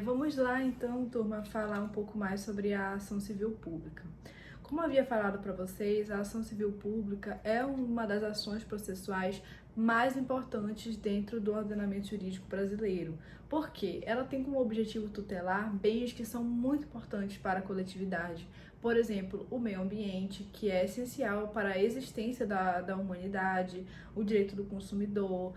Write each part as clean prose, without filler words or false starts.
Vamos lá então, turma, falar um pouco mais sobre a ação civil pública. Como eu havia falado para vocês, a ação civil pública é uma das ações processuais mais importantes dentro do ordenamento jurídico brasileiro, porque ela tem como objetivo tutelar bens que são muito importantes para a coletividade. Por exemplo, o meio ambiente, que é essencial para a existência da humanidade, o direito do consumidor,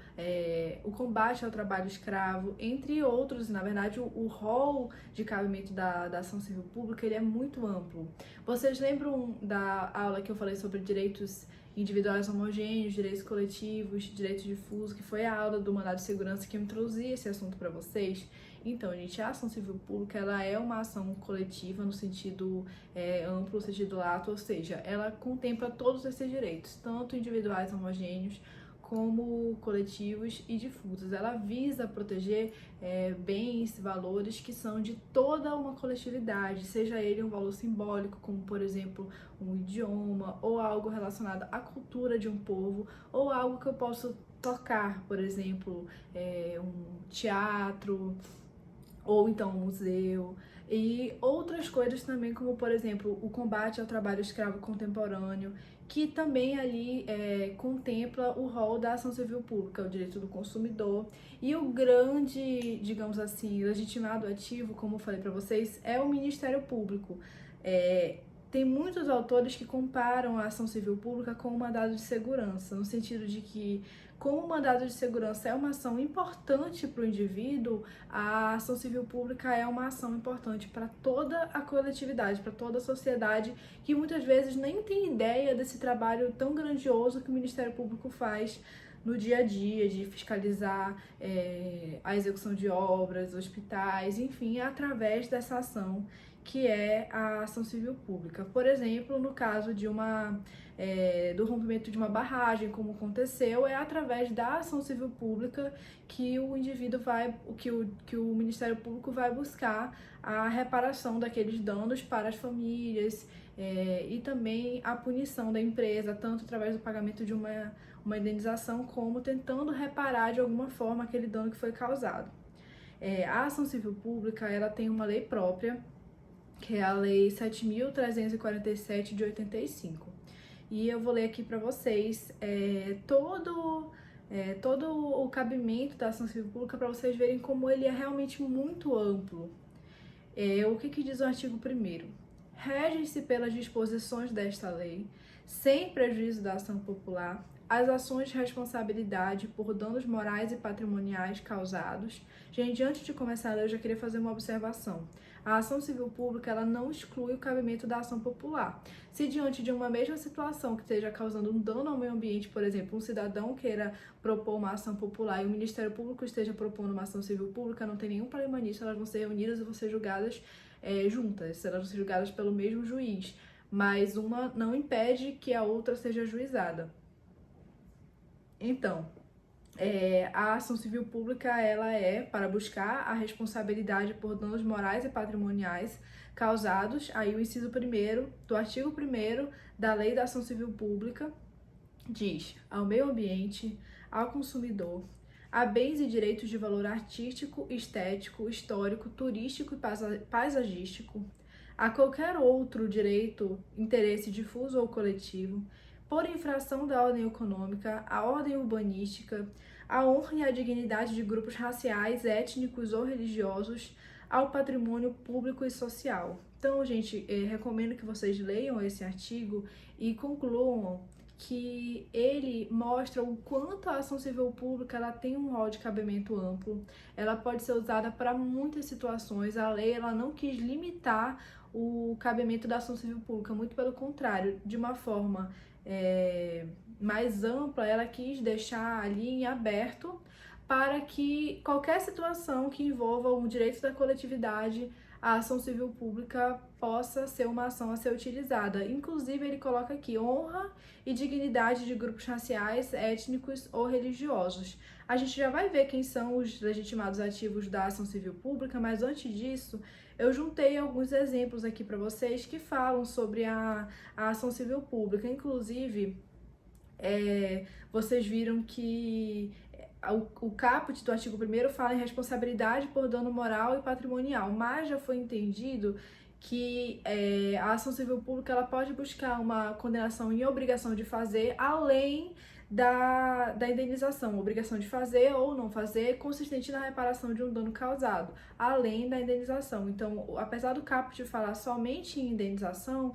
o combate ao trabalho escravo, entre outros. Na verdade, o rol de cabimento da ação civil pública ele é muito amplo. Vocês lembram da aula que eu falei sobre direitos individuais homogêneos, direitos coletivos, direitos difusos, que foi a aula do mandado de segurança que eu introduzi esse assunto para vocês? Então, gente, a ação civil pública ela é uma ação coletiva no sentido amplo, no sentido lato, ou seja, ela contempla todos esses direitos, tanto individuais homogêneos como coletivos e difusos. Ela visa proteger bens, valores que são de toda uma coletividade, seja ele um valor simbólico, como por exemplo um idioma, ou algo relacionado à cultura de um povo, ou algo que eu posso tocar, por exemplo, um teatro, ou então um museu, e outras coisas também, como por exemplo o combate ao trabalho escravo contemporâneo, que também ali contempla o rol da ação civil pública, o direito do consumidor, e o grande, digamos assim, legitimado ativo, como eu falei para vocês, é o Ministério Público. Tem muitos autores que comparam a ação civil pública com o mandado de segurança, no sentido de que, como o mandado de segurança é uma ação importante para o indivíduo, a ação civil pública é uma ação importante para toda a coletividade, para toda a sociedade, que muitas vezes nem tem ideia desse trabalho tão grandioso que o Ministério Público faz no dia a dia, de fiscalizar a execução de obras, hospitais, enfim, através dessa ação que é a ação civil pública. Por exemplo, no caso de do rompimento de uma barragem, como aconteceu, é através da ação civil pública que o indivíduo que o Ministério Público vai buscar a reparação daqueles danos para as famílias, e também a punição da empresa, tanto através do pagamento de uma indenização, como tentando reparar de alguma forma aquele dano que foi causado. A ação civil pública ela tem uma lei própria, que é a Lei 7.347 de 85. E eu vou ler aqui para vocês todo o cabimento da ação civil pública, para vocês verem como ele é realmente muito amplo. O que diz o artigo 1º? Rege-se pelas disposições desta lei, sem prejuízo da ação popular, as ações de responsabilidade por danos morais e patrimoniais causados. Gente, antes de começar a ler, eu já queria fazer uma observação. A ação civil pública ela não exclui o cabimento da ação popular. Se diante de uma mesma situação que esteja causando um dano ao meio ambiente, por exemplo, um cidadão queira propor uma ação popular e o Ministério Público esteja propondo uma ação civil pública, não tem nenhum problema nisso, elas vão ser reunidas e vão ser julgadas juntas, elas vão ser julgadas pelo mesmo juiz, mas uma não impede que a outra seja ajuizada. Então, a ação civil pública ela é para buscar a responsabilidade por danos morais e patrimoniais causados, aí o inciso 1º do artigo 1º da Lei da Ação Civil Pública diz: ao meio ambiente, ao consumidor, a bens e direitos de valor artístico, estético, histórico, turístico e paisagístico, a qualquer outro direito, interesse difuso ou coletivo, por infração da ordem econômica, a ordem urbanística, a honra e a dignidade de grupos raciais, étnicos ou religiosos, ao patrimônio público e social. Então, gente, recomendo que vocês leiam esse artigo e concluam que ele mostra o quanto a ação civil pública ela tem um rol de cabimento amplo, ela pode ser usada para muitas situações. A lei ela não quis limitar o cabimento da ação civil pública, muito pelo contrário, de uma forma mais ampla, ela quis deixar ali em aberto para que qualquer situação que envolva um direito da coletividade, a ação civil pública possa ser uma ação a ser utilizada. Inclusive, ele coloca aqui honra e dignidade de grupos raciais, étnicos ou religiosos. A gente já vai ver quem são os legitimados ativos da ação civil pública, mas antes disso, eu juntei alguns exemplos aqui para vocês que falam sobre a ação civil pública. Inclusive, vocês viram que o caput do artigo 1º fala em responsabilidade por dano moral e patrimonial, mas já foi entendido que a ação civil pública ela pode buscar uma condenação em obrigação de fazer, além da indenização, obrigação de fazer ou não fazer, consistente na reparação de um dano causado, além da indenização. Então, apesar do caput falar somente em indenização,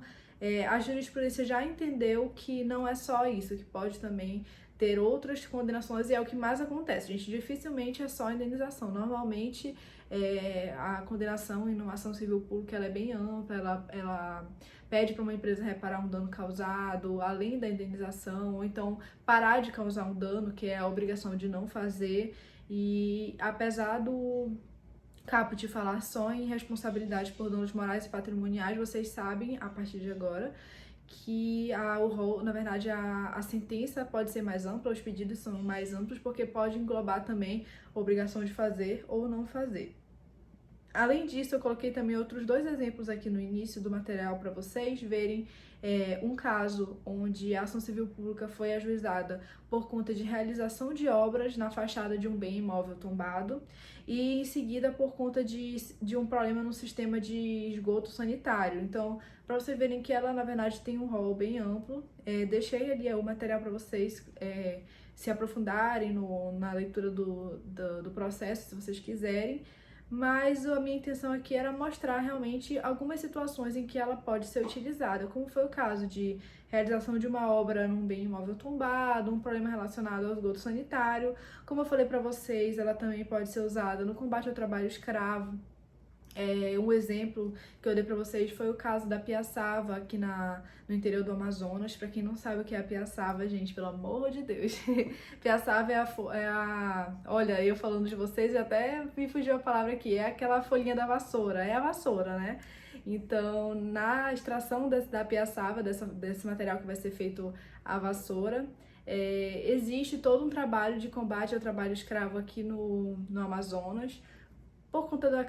a jurisprudência já entendeu que não é só isso, que pode também ter outras condenações, e é o que mais acontece, gente. Dificilmente é só indenização. Normalmente, a condenação em uma ação civil pública ela é bem ampla, ela pede para uma empresa reparar um dano causado, além da indenização, ou então parar de causar um dano, que é a obrigação de não fazer. E apesar do caput falar só em responsabilidade por danos morais e patrimoniais, vocês sabem, a partir de agora, que na verdade a sentença pode ser mais ampla, os pedidos são mais amplos, porque pode englobar também a obrigação de fazer ou não fazer. Além disso, eu coloquei também outros 2 exemplos aqui no início do material para vocês verem um caso onde a ação civil pública foi ajuizada por conta de realização de obras na fachada de um bem imóvel tombado e em seguida por conta de um problema no sistema de esgoto sanitário. Então, para vocês verem que ela, na verdade, tem um rol bem amplo, deixei ali o material para vocês se aprofundarem na leitura do processo, se vocês quiserem. Mas a minha intenção aqui era mostrar realmente algumas situações em que ela pode ser utilizada, como foi o caso de realização de uma obra num bem imóvel tombado, um problema relacionado ao esgoto sanitário. Como eu falei para vocês, ela também pode ser usada no combate ao trabalho escravo. Um exemplo que eu dei para vocês foi o caso da piaçava aqui no interior do Amazonas. Para quem não sabe o que é a piaçava, gente, pelo amor de Deus, piaçava olha, eu falando de vocês e até me fugiu a palavra aqui, é aquela folhinha da vassoura, é a vassoura, né? Então, na extração da piaçava, desse material que vai ser feito a vassoura, existe todo um trabalho de combate ao trabalho escravo aqui no Amazonas, por conta da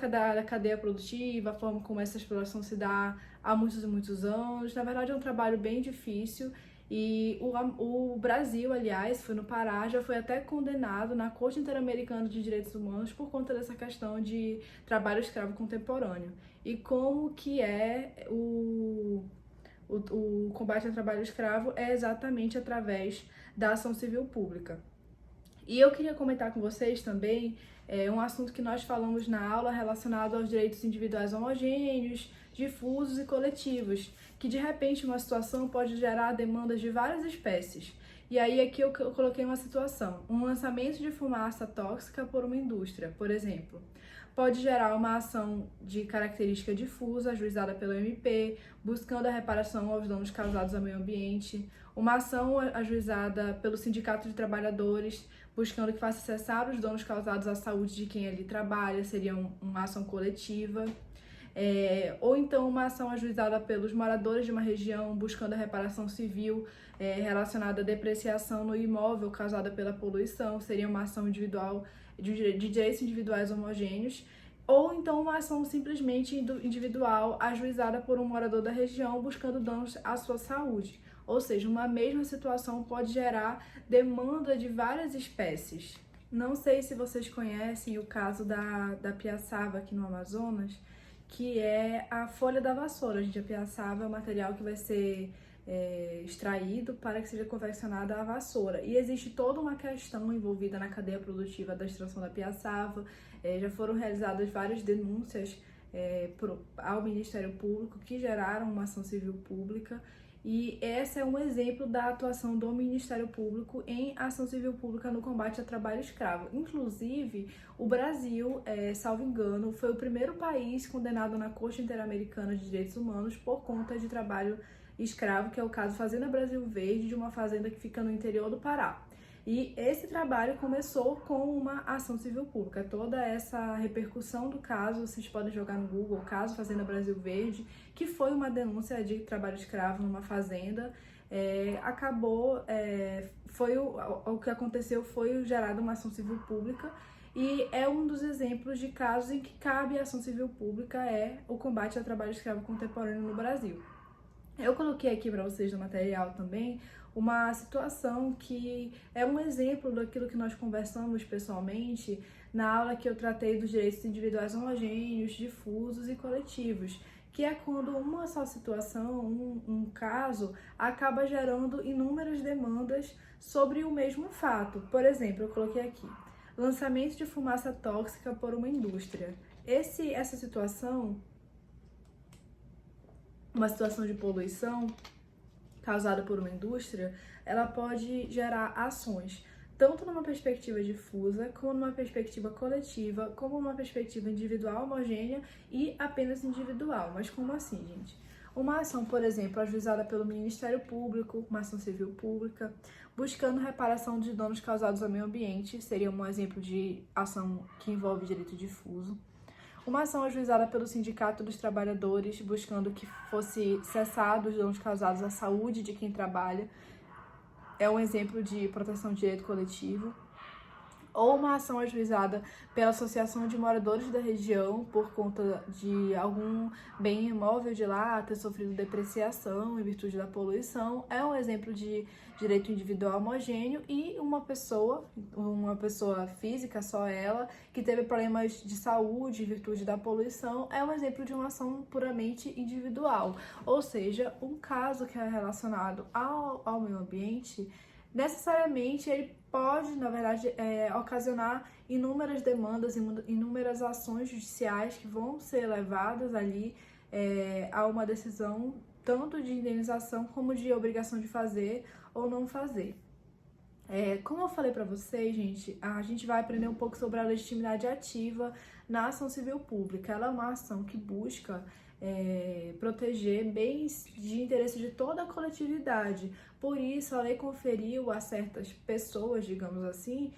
cadeia produtiva, a forma como essa exploração se dá há muitos e muitos anos. Na verdade, é um trabalho bem difícil e o Brasil, aliás, foi no Pará, já foi até condenado na Corte Interamericana de Direitos Humanos por conta dessa questão de trabalho escravo contemporâneo. E como que o combate ao trabalho escravo é exatamente através da ação civil pública. E eu queria comentar com vocês também um assunto que nós falamos na aula relacionado aos direitos individuais homogêneos, difusos e coletivos, que de repente uma situação pode gerar demandas de várias espécies. E aí aqui eu coloquei uma situação, um lançamento de fumaça tóxica por uma indústria, por exemplo. Pode gerar uma ação de característica difusa, ajuizada pelo MP, buscando a reparação aos danos causados ao meio ambiente, uma ação ajuizada pelo Sindicato de Trabalhadores, buscando que faça cessar os danos causados à saúde de quem ali trabalha, seria uma ação coletiva. Ou então uma ação ajuizada pelos moradores de uma região, buscando a reparação civil relacionada à depreciação no imóvel causada pela poluição, seria uma ação individual de direitos individuais homogêneos. Ou então uma ação simplesmente individual ajuizada por um morador da região, buscando danos à sua saúde. Ou seja, uma mesma situação pode gerar demanda de várias espécies. Não sei se vocês conhecem o caso da piaçava aqui no Amazonas, que é a folha da vassoura. Gente, a piaçava é o material que vai ser extraído para que seja confeccionada a vassoura. E existe toda uma questão envolvida na cadeia produtiva da extração da piaçava. Já foram realizadas várias denúncias ao Ministério Público que geraram uma ação civil pública. E esse é um exemplo da atuação do Ministério Público em ação civil pública no combate ao trabalho escravo. Inclusive, o Brasil, salvo engano, foi o primeiro país condenado na Corte Interamericana de Direitos Humanos por conta de trabalho escravo, que é o caso Fazenda Brasil Verde, de uma fazenda que fica no interior do Pará. E esse trabalho começou com uma ação civil pública. Toda essa repercussão do caso, vocês podem jogar no Google, caso Fazenda Brasil Verde, que foi uma denúncia de trabalho escravo numa fazenda, o que aconteceu foi gerada uma ação civil pública, e é um dos exemplos de casos em que cabe a ação civil pública, o combate ao trabalho escravo contemporâneo no Brasil. Eu coloquei aqui para vocês no material também uma situação que é um exemplo daquilo que nós conversamos pessoalmente na aula que eu tratei dos direitos individuais homogêneos, difusos e coletivos, que é quando uma só situação, um caso, acaba gerando inúmeras demandas sobre o mesmo fato. Por exemplo, eu coloquei aqui, lançamento de fumaça tóxica por uma indústria. Essa situação, uma situação de poluição causada por uma indústria, ela pode gerar ações, tanto numa perspectiva difusa, como numa perspectiva coletiva, como numa perspectiva individual homogênea e apenas individual. Mas como assim, gente? Uma ação, por exemplo, ajuizada pelo Ministério Público, uma ação civil pública, buscando reparação de danos causados ao meio ambiente, seria um exemplo de ação que envolve direito difuso. Uma ação ajuizada pelo Sindicato dos Trabalhadores, buscando que fosse cessado os danos causados à saúde de quem trabalha, é um exemplo de proteção de direito coletivo. Ou uma ação ajuizada pela Associação de Moradores da Região por conta de algum bem imóvel de lá ter sofrido depreciação em virtude da poluição, é um exemplo de direito individual homogêneo. E uma pessoa física, só ela, que teve problemas de saúde em virtude da poluição, é um exemplo de uma ação puramente individual. Ou seja, um caso que é relacionado ao meio ambiente, necessariamente ele pode, na verdade, ocasionar inúmeras demandas, inúmeras ações judiciais que vão ser levadas ali a uma decisão tanto de indenização como de obrigação de fazer ou não fazer. Como eu falei para vocês, gente, a gente vai aprender um pouco sobre a legitimidade ativa na ação civil pública. Ela é uma ação que busca proteger bens de interesse de toda a coletividade. Por isso, a lei conferiu a certas pessoas, digamos assim,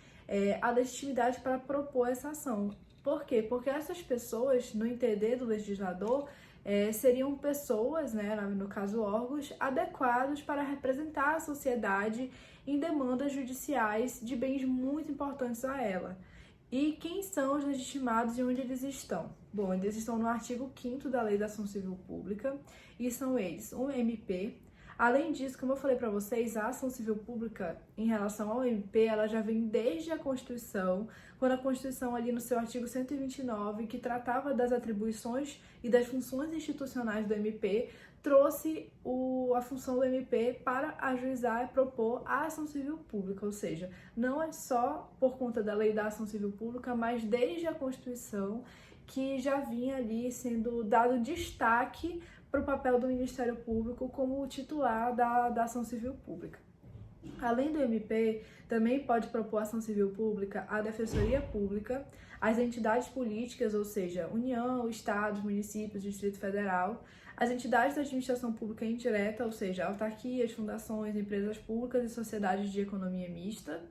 a legitimidade para propor essa ação. Por quê? Porque essas pessoas, no entender do legislador, seriam pessoas, né, no caso órgãos, adequados para representar a sociedade em demandas judiciais de bens muito importantes a ela. E quem são os legitimados e onde eles estão? Bom, eles estão no artigo 5º da Lei da Ação Civil Pública e são eles, o MP. Além disso, como eu falei para vocês, a ação civil pública em relação ao MP, ela já vem desde a Constituição, quando a Constituição ali no seu artigo 129, que tratava das atribuições e das funções institucionais do MP, trouxe a função do MP para ajuizar e propor a ação civil pública, ou seja, não é só por conta da Lei da Ação Civil Pública, mas desde a Constituição que já vinha ali sendo dado destaque para o papel do Ministério Público como titular da ação civil pública. Além do MP, também pode propor ação civil pública a Defensoria Pública, as entidades políticas, ou seja, União, Estados, municípios, Distrito Federal, as entidades da administração pública indireta, ou seja, autarquias, fundações, empresas públicas e sociedades de economia mista,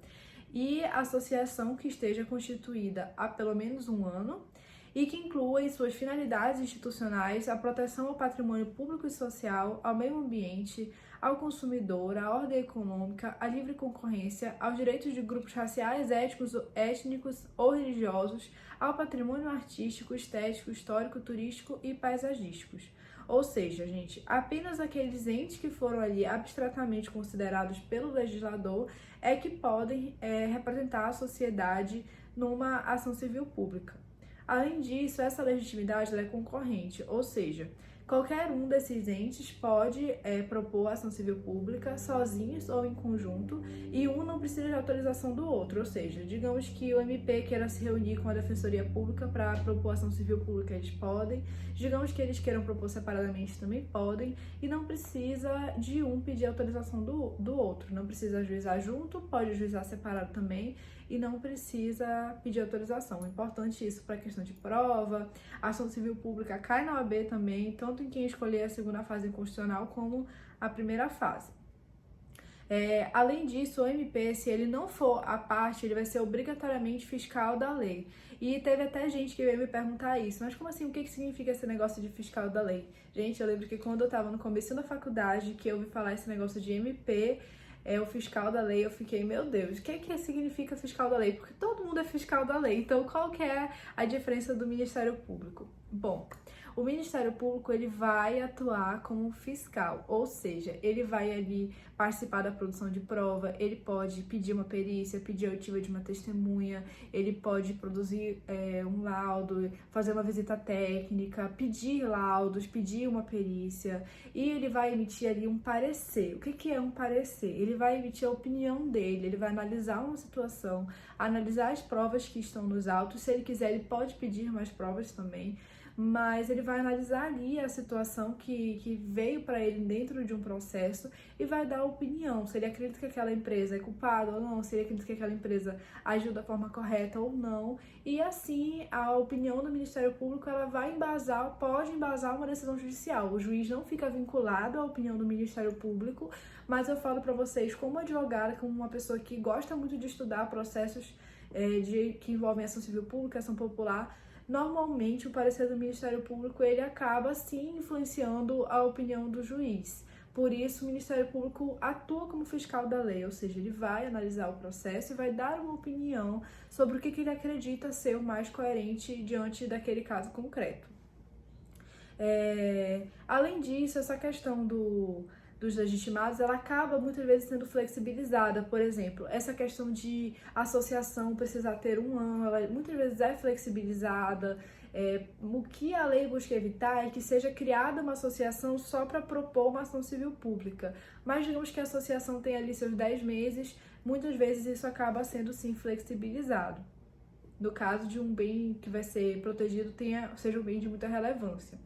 e associação que esteja constituída há pelo menos um ano, e que inclua em suas finalidades institucionais a proteção ao patrimônio público e social, ao meio ambiente, ao consumidor, à ordem econômica, à livre concorrência, aos direitos de grupos raciais, étnicos ou religiosos, ao patrimônio artístico, estético, histórico, turístico e paisagísticos. Ou seja, gente, apenas aqueles entes que foram ali abstratamente considerados pelo legislador é que podem representar a sociedade numa ação civil pública. Além disso, essa legitimidade é concorrente, ou seja, qualquer um desses entes pode propor ação civil pública sozinhos ou em conjunto, e um não precisa de autorização do outro, ou seja, digamos que o MP queira se reunir com a Defensoria Pública para propor ação civil pública, eles podem, digamos que eles queiram propor separadamente, também podem, e não precisa de um pedir autorização do outro, não precisa ajuizar junto, pode ajuizar separado também, e não precisa pedir autorização. É importante isso para a questão de prova. A ação civil pública cai na OAB também, tanto em quem escolher a segunda fase constitucional como a primeira fase. Além disso, o MP, se ele não for a parte, ele vai ser obrigatoriamente fiscal da lei. E teve até gente que veio me perguntar isso, mas como assim, o que significa esse negócio de fiscal da lei? Gente, eu lembro que quando eu estava no começo da faculdade, que eu ouvi falar esse negócio de MP, o fiscal da lei, eu fiquei, meu Deus, o que significa fiscal da lei? Porque todo mundo é fiscal da lei, então qual que é a diferença do Ministério Público? Bom, O Ministério Público, ele vai atuar como fiscal, ou seja, ele vai ali participar da produção de prova, ele pode pedir uma perícia, pedir a oitiva de uma testemunha, ele pode produzir um laudo, fazer uma visita técnica, pedir laudos, pedir uma perícia, e ele vai emitir ali um parecer. O que é um parecer? Ele vai emitir a opinião dele, ele vai analisar uma situação, analisar as provas que estão nos autos, se ele quiser ele pode pedir mais provas também, mas ele vai analisar ali a situação que veio para ele dentro de um processo e vai dar opinião, se ele acredita que aquela empresa é culpada ou não, se ele acredita que aquela empresa agiu da forma correta ou não, e assim a opinião do Ministério Público ela vai embasar, pode embasar uma decisão judicial. O juiz não fica vinculado à opinião do Ministério Público, mas eu falo para vocês como advogada, como uma pessoa que gosta muito de estudar processos que envolvem ação civil pública, ação popular, normalmente o parecer do Ministério Público ele acaba sim influenciando a opinião do juiz. Por isso, o Ministério Público atua como fiscal da lei, ou seja, ele vai analisar o processo e vai dar uma opinião sobre o que ele acredita ser o mais coerente diante daquele caso concreto. Além disso, essa questão dos legitimados, ela acaba muitas vezes sendo flexibilizada. Por exemplo, essa questão de associação precisar ter um ano, ela muitas vezes é flexibilizada. O que a lei busca evitar é que seja criada uma associação só para propor uma ação civil pública. Mas digamos que a associação tem ali seus 10 meses, muitas vezes isso acaba sendo sim flexibilizado. No caso de um bem que vai ser protegido, seja um bem de muita relevância.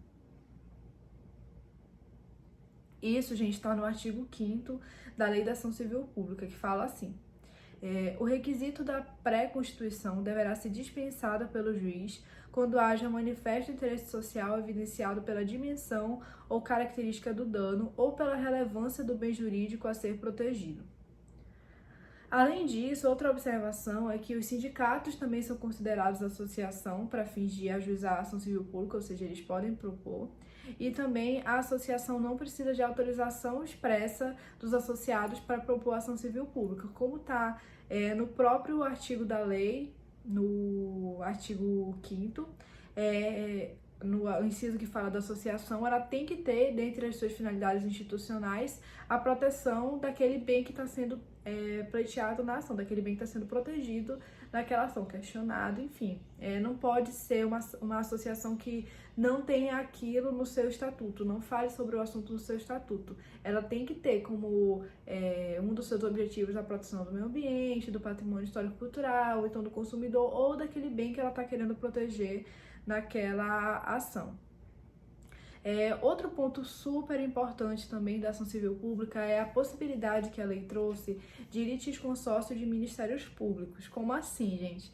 Isso, gente, está no artigo 5º da Lei da Ação Civil Pública, que fala assim: o requisito da pré-constituição deverá ser dispensado pelo juiz quando haja manifesto interesse social evidenciado pela dimensão ou característica do dano ou pela relevância do bem jurídico a ser protegido. Além disso, outra observação é que os sindicatos também são considerados associação para fins de ajuizar a ação civil pública, ou seja, eles podem propor. E também a associação não precisa de autorização expressa dos associados para propor ação civil pública, como está no próprio artigo da lei, no artigo 5º, no inciso que fala da associação, ela tem que ter, dentre as suas finalidades institucionais, a proteção daquele bem que está sendo pleiteado na ação, daquele bem que está sendo protegido naquela ação, questionado, enfim. Não pode ser uma associação que não tenha aquilo no seu estatuto, não fale sobre o assunto no seu estatuto. Ela tem que ter como um dos seus objetivos a proteção do meio ambiente, do patrimônio histórico-cultural, ou então do consumidor, ou daquele bem que ela está querendo proteger naquela ação. Outro ponto super importante também da ação civil pública é a possibilidade que a lei trouxe de litisconsórcio de ministérios públicos. Como assim, gente?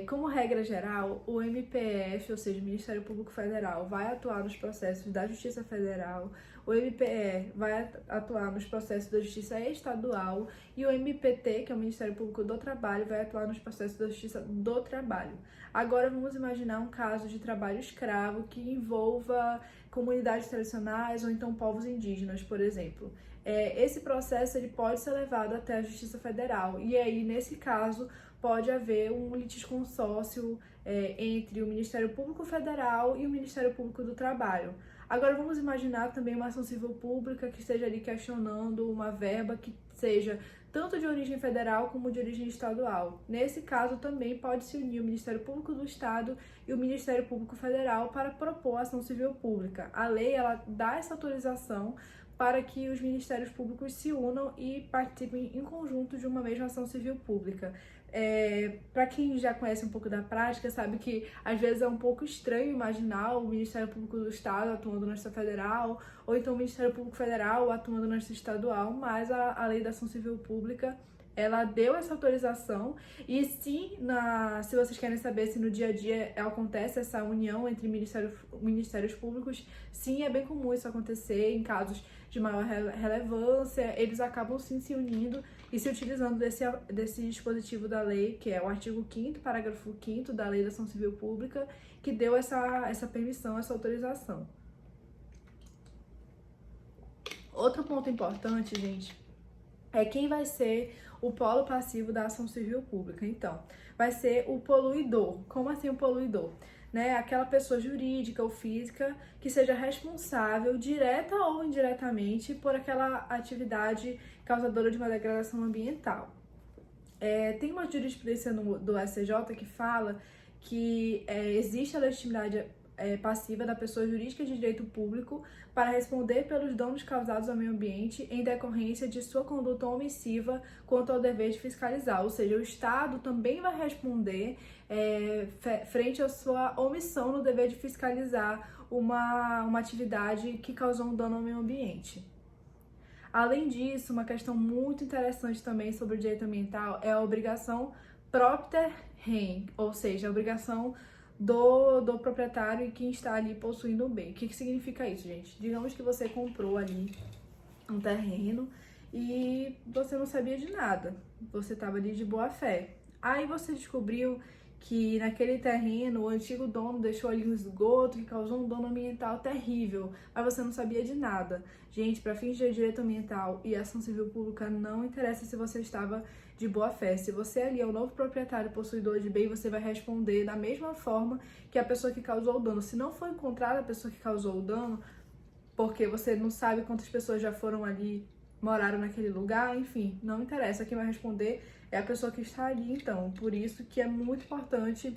Como regra geral, o MPF, ou seja, o Ministério Público Federal, vai atuar nos processos da Justiça Federal, o MPE vai atuar nos processos da Justiça Estadual e o MPT, que é o Ministério Público do Trabalho, vai atuar nos processos da Justiça do Trabalho. Agora vamos imaginar um caso de trabalho escravo que envolva comunidades tradicionais ou então povos indígenas, por exemplo. Esse processo ele pode ser levado até a Justiça Federal e aí, nesse caso, pode haver um litisconsórcio entre o Ministério Público Federal e o Ministério Público do Trabalho. Agora vamos imaginar também uma ação civil pública que esteja ali questionando uma verba que seja tanto de origem federal como de origem estadual. Nesse caso também pode se unir o Ministério Público do Estado e o Ministério Público Federal para propor ação civil pública. A lei ela dá essa autorização para que os ministérios públicos se unam e participem em conjunto de uma mesma ação civil pública. Para quem já conhece um pouco da prática, sabe que às vezes é um pouco estranho imaginar o Ministério Público do Estado atuando na Justiça Federal, ou então o Ministério Público Federal atuando na Justiça Estadual, mas a Lei da Ação Civil Pública ela deu essa autorização e se vocês querem saber se no dia a dia acontece essa união entre ministérios públicos, sim, é bem comum isso acontecer em casos de maior relevância, eles acabam sim se unindo e se utilizando desse dispositivo da lei, que é o artigo 5º, parágrafo 5º da Lei da Ação Civil Pública, que deu essa permissão, essa autorização. Outro ponto importante, gente, é quem vai ser o polo passivo da ação civil pública. Então, vai ser o poluidor. Como assim o poluidor? né, aquela pessoa jurídica ou física que seja responsável, direta ou indiretamente, por aquela atividade causadora de uma degradação ambiental. Tem uma jurisprudência do STJ que fala que existe a legitimidade passiva da pessoa jurídica de direito público para responder pelos danos causados ao meio ambiente em decorrência de sua conduta omissiva quanto ao dever de fiscalizar, ou seja, o Estado também vai responder frente à sua omissão no dever de fiscalizar uma atividade que causou um dano ao meio ambiente. Além disso, uma questão muito interessante também sobre o direito ambiental é a obrigação propter rem, ou seja, a obrigação do proprietário e quem está ali possuindo o bem. O que significa isso, gente? Digamos que você comprou ali um terreno e você não sabia de nada, você estava ali de boa fé. Aí você descobriu que naquele terreno o antigo dono deixou ali um esgoto que causou um dano ambiental terrível, mas você não sabia de nada. Gente, para fins de direito ambiental e ação civil pública, não interessa se você estava de boa fé. Se você ali é o novo proprietário possuidor de bem, você vai responder da mesma forma que a pessoa que causou o dano. Se não for encontrada a pessoa que causou o dano, porque você não sabe quantas pessoas já foram ali, moraram naquele lugar, enfim, não interessa. Quem vai responder é a pessoa que está ali, então. Por isso que é muito importante,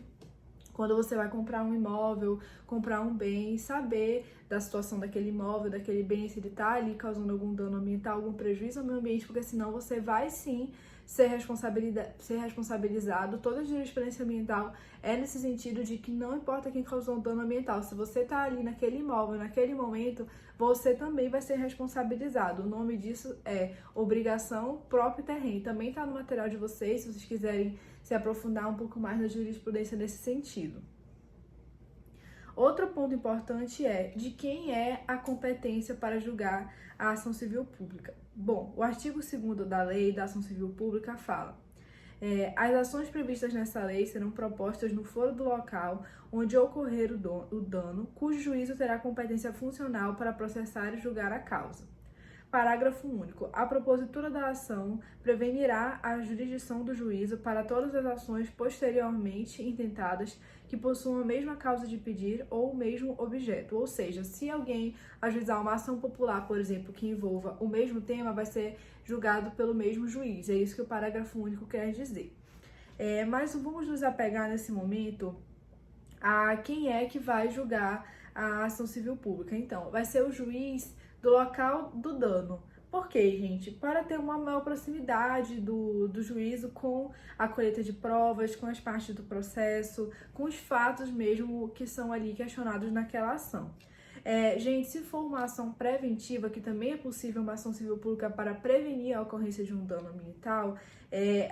quando você vai comprar um imóvel, comprar um bem, saber da situação daquele imóvel, daquele bem, se ele está ali causando algum dano ambiental, algum prejuízo ao meio ambiente, porque senão você vai sim ser responsabilizado. Toda a jurisprudência ambiental é nesse sentido de que não importa quem causou o dano ambiental, se você está ali naquele imóvel, naquele momento, você também vai ser responsabilizado. O nome disso é obrigação próprio terreno. Também está no material de vocês, se vocês quiserem se aprofundar um pouco mais na jurisprudência nesse sentido. Outro ponto importante é de quem é a competência para julgar a ação civil pública. Bom, o artigo 2º da Lei da Ação Civil Pública fala: as ações previstas nessa lei serão propostas no foro do local onde ocorrer o dano, cujo juízo terá competência funcional para processar e julgar a causa. Parágrafo único. A propositura da ação prevenirá a jurisdição do juízo para todas as ações posteriormente intentadas que possuam a mesma causa de pedir ou o mesmo objeto. Ou seja, se alguém ajuizar uma ação popular, por exemplo, que envolva o mesmo tema, vai ser julgado pelo mesmo juiz. É isso que o parágrafo único quer dizer. Mas vamos nos apegar nesse momento a quem é que vai julgar a ação civil pública. Então, vai ser o juiz do local do dano. Por quê, gente? Para ter uma maior proximidade do juízo com a colheita de provas, com as partes do processo, com os fatos mesmo que são ali questionados naquela ação. Gente, se for uma ação preventiva, que também é possível uma ação civil pública para prevenir a ocorrência de um dano ambiental,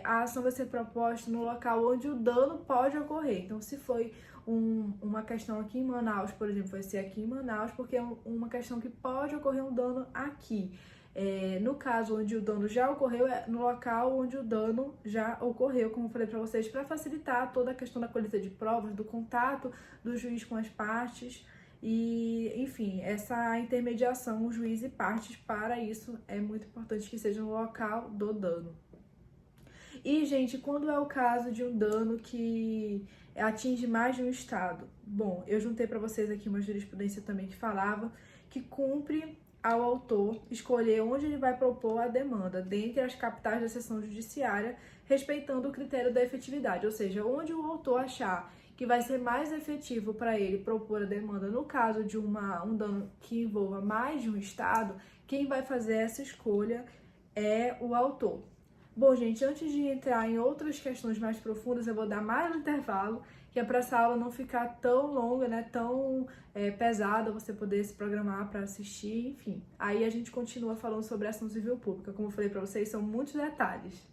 a ação vai ser proposta no local onde o dano pode ocorrer. Então, se foi uma questão aqui em Manaus, por exemplo, vai ser aqui em Manaus, porque é uma questão que pode ocorrer um dano aqui. No caso onde o dano já ocorreu, é no local onde o dano já ocorreu, como eu falei para vocês, para facilitar toda a questão da colheita de provas, do contato do juiz com as partes e, enfim, essa intermediação, juiz e partes, para isso é muito importante que seja no local do dano. E, gente, quando é o caso de um dano que atinge mais de um estado? Bom, eu juntei para vocês aqui uma jurisprudência também que falava que cumpre ao autor escolher onde ele vai propor a demanda, dentre as capitais da seção judiciária, respeitando o critério da efetividade, ou seja, onde o autor achar que vai ser mais efetivo para ele propor a demanda. No caso de um dano que envolva mais de um estado, quem vai fazer essa escolha é o autor. Bom, gente, antes de entrar em outras questões mais profundas, eu vou dar mais um intervalo, que é para essa aula não ficar tão longa, né, tão pesada, você poder se programar para assistir, enfim. Aí a gente continua falando sobre a ação civil pública. Como eu falei para vocês, são muitos detalhes.